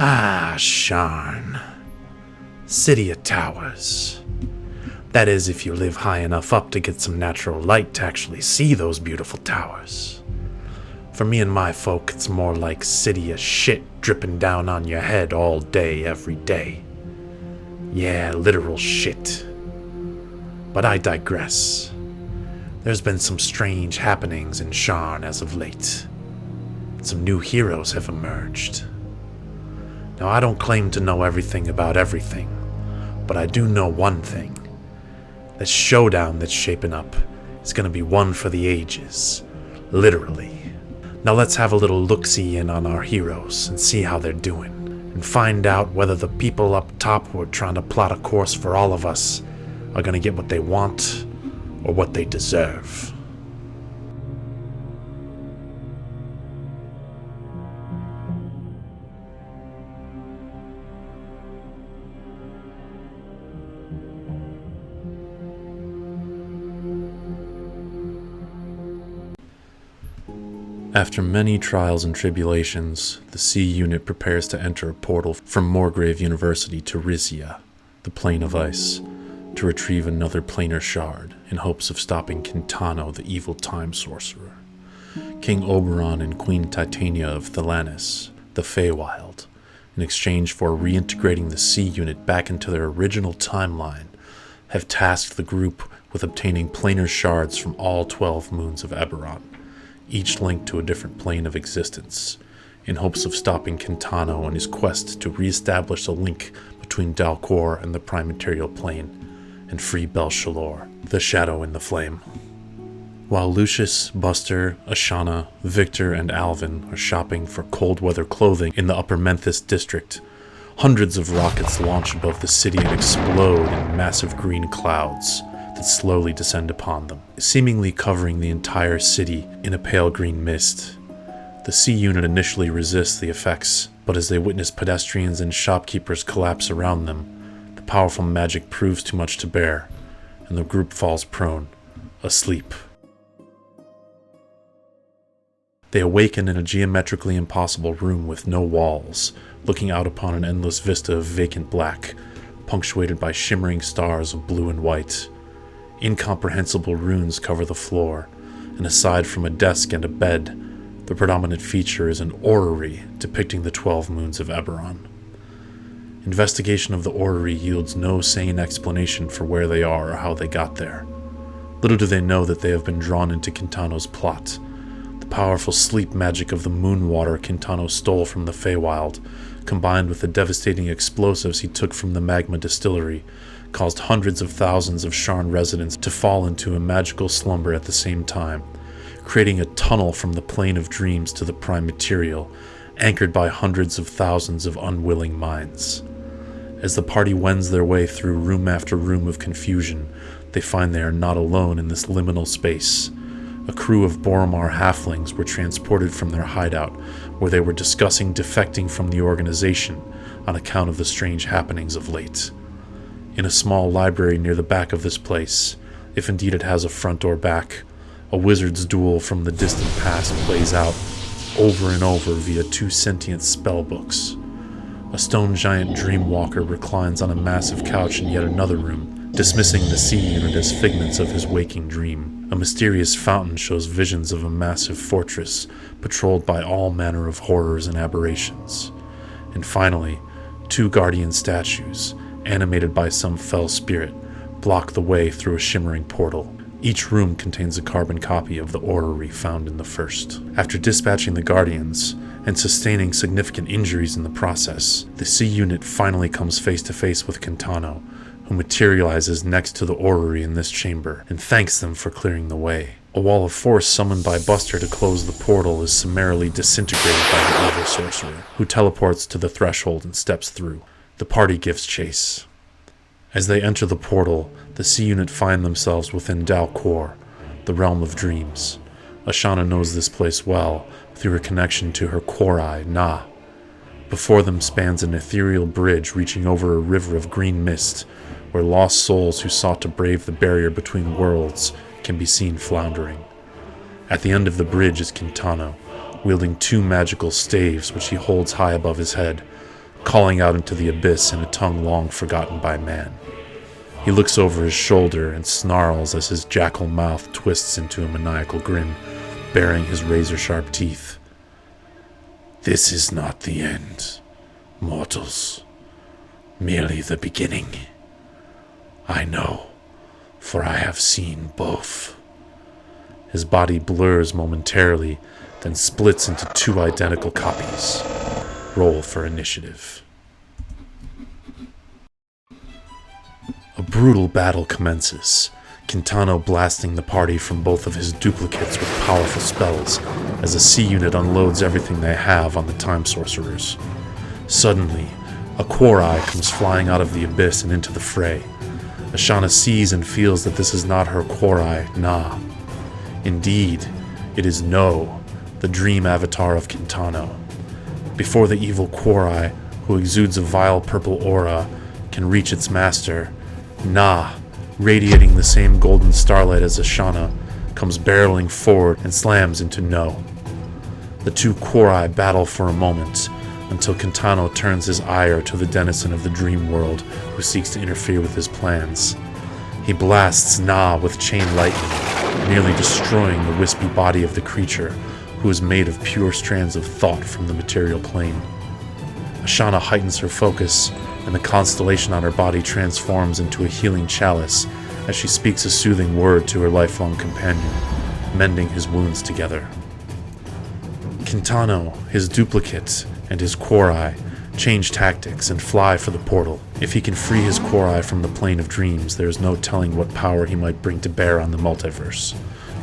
Ah, Sharn. City of Towers. That is, if you live high enough up to get some natural light to actually see those beautiful towers. For me and my folk, it's more like city of shit dripping down on your head all day, every day. Yeah, literal shit. But I digress. There's been some strange happenings in Sharn as of late. Some new heroes have emerged. Now, I don't claim to know everything about everything, but I do know one thing. This showdown that's shaping up is going to be one for the ages. Literally. Now let's have a little look-see in on our heroes and see how they're doing, and find out whether the people up top who are trying to plot a course for all of us are going to get what they want or what they deserve. After many trials and tribulations, the C Unit prepares to enter a portal from Morgrave University to Rizia, the Plane of Ice, to retrieve another planar shard in hopes of stopping Quintano, the evil time sorcerer. King Oberon and Queen Titania of Thelanis, the Feywild, in exchange for reintegrating the C Unit back into their original timeline, have tasked the group with obtaining planar shards from all 12 moons of Eberron, each linked to a different plane of existence, in hopes of stopping Quintano on his quest to re-establish a link between Dalcor and the Prime Material Plane, and free Belshalor, the Shadow in the Flame. While Lucius, Buster, Ashana, Victor, and Alvin are shopping for cold weather clothing in the Upper Memphis district, hundreds of rockets launch above the city and explode in massive green clouds that slowly descend upon them, seemingly covering the entire city in a pale green mist. The C Unit initially resists the effects, but as they witness pedestrians and shopkeepers collapse around them, the powerful magic proves too much to bear, and the group falls prone, asleep. They awaken in a geometrically impossible room with no walls, looking out upon an endless vista of vacant black, punctuated by shimmering stars of blue and white. Incomprehensible runes cover the floor, and aside from a desk and a bed, the predominant feature is an orrery depicting the 12 moons of Eberron. Investigation of the orrery yields no sane explanation for where they are or how they got there. Little do they know that they have been drawn into Quintano's plot. The powerful sleep magic of the moon water Quintano stole from the Feywild, combined with the devastating explosives he took from the magma distillery, caused hundreds of thousands of Sharn residents to fall into a magical slumber at the same time, creating a tunnel from the plane of dreams to the prime material, anchored by hundreds of thousands of unwilling minds. As the party wends their way through room after room of confusion, they find they are not alone in this liminal space. A crew of Boromar halflings were transported from their hideout, where they were discussing defecting from the organization on account of the strange happenings of late. In a small library near the back of this place, if indeed it has a front or back, a wizard's duel from the distant past plays out over and over via 2 sentient spellbooks. A stone giant dreamwalker reclines on a massive couch in yet another room, dismissing the C Unit as figments of his waking dream. A mysterious fountain shows visions of a massive fortress patrolled by all manner of horrors and aberrations. And finally, 2 guardian statues, animated by some fell spirit, block the way through a shimmering portal. Each room contains a carbon copy of the orrery found in the first. After dispatching the guardians, and sustaining significant injuries in the process, the C Unit finally comes face to face with Quintano, who materializes next to the orrery in this chamber, and thanks them for clearing the way. A wall of force summoned by Buster to close the portal is summarily disintegrated by the evil sorcerer, who teleports to the threshold and steps through. The party gives chase. As they enter the portal, the C Unit find themselves within Dalcor, the realm of dreams. Ashana knows this place well through her connection to her Quori, Na. Before them spans an ethereal bridge reaching over a river of green mist, where lost souls who sought to brave the barrier between worlds can be seen floundering. At the end of the bridge is Quintano, wielding 2 magical staves which he holds high above his head, calling out into the abyss in a tongue long forgotten by man. He looks over his shoulder and snarls as his jackal mouth twists into a maniacal grin, baring his razor-sharp teeth. This is not the end, mortals. Merely the beginning. I know, for I have seen both. His body blurs momentarily, then splits into two identical copies. Roll for initiative. A brutal battle commences, Quintano blasting the party from both of his duplicates with powerful spells as a C unit unloads everything they have on the time sorcerers. Suddenly, a Quori comes flying out of the abyss and into the fray. Ashana sees and feels that this is not her Quori, Na. Indeed, it is No, the dream avatar of Quintano. Before the evil Quori, who exudes a vile purple aura, can reach its master, Na, radiating the same golden starlight as Ashana, comes barreling forward and slams into No. The two Quori battle for a moment, until Quintano turns his ire to the denizen of the dream world who seeks to interfere with his plans. He blasts Na with chain lightning, nearly destroying the wispy body of the creature, who is made of pure strands of thought from the material plane. Ashana heightens her focus, and the constellation on her body transforms into a healing chalice as she speaks a soothing word to her lifelong companion, mending his wounds together. Quintano, his duplicate, and his Quori change tactics and fly for the portal. If he can free his Quori from the plane of dreams, there is no telling what power he might bring to bear on the multiverse.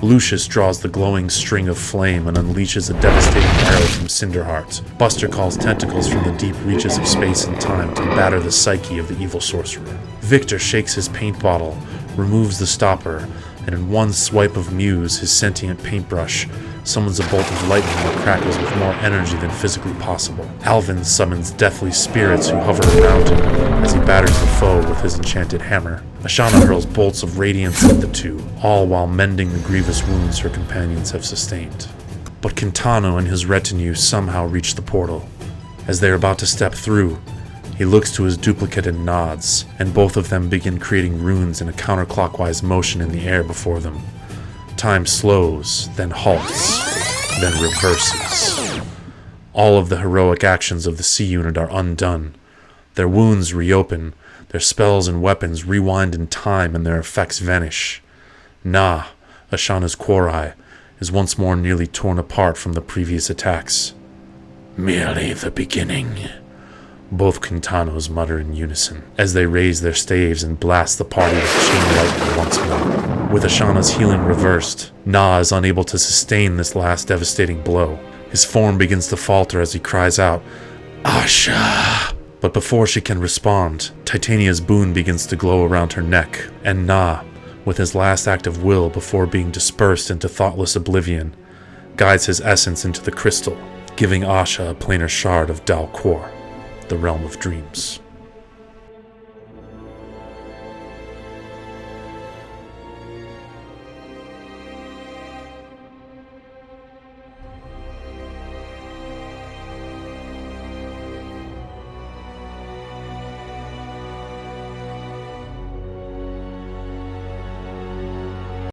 Lucius draws the glowing string of flame and unleashes a devastating arrow from Cinderheart. Buster calls tentacles from the deep reaches of space and time to batter the psyche of the evil sorcerer. Victor shakes his paint bottle, removes the stopper, and in one swipe of Muse, his sentient paintbrush, summons a bolt of lightning that crackles with more energy than physically possible. Alvin summons deathly spirits who hover around him as he batters the foe with his enchanted hammer. Ashana hurls bolts of radiance at the two, all while mending the grievous wounds her companions have sustained. But Quintano and his retinue somehow reach the portal. As they are about to step through, he looks to his duplicate and nods, and both of them begin creating runes in a counterclockwise motion in the air before them. Time slows, then halts, then reverses. All of the heroic actions of the C unit are undone. Their wounds reopen, their spells and weapons rewind in time, and their effects vanish. Na, Ashana's Quori, is once more nearly torn apart from the previous attacks. Merely the beginning, both Quintanos mutter in unison, as they raise their staves and blast the party with chain lightning once more. With Ashana's healing reversed, Na is unable to sustain this last devastating blow. His form begins to falter as he cries out, Asha! But before she can respond, Titania's boon begins to glow around her neck, and Na, with his last act of will before being dispersed into thoughtless oblivion, guides his essence into the crystal, giving Asha a planar shard of Dal Quor, the realm of dreams.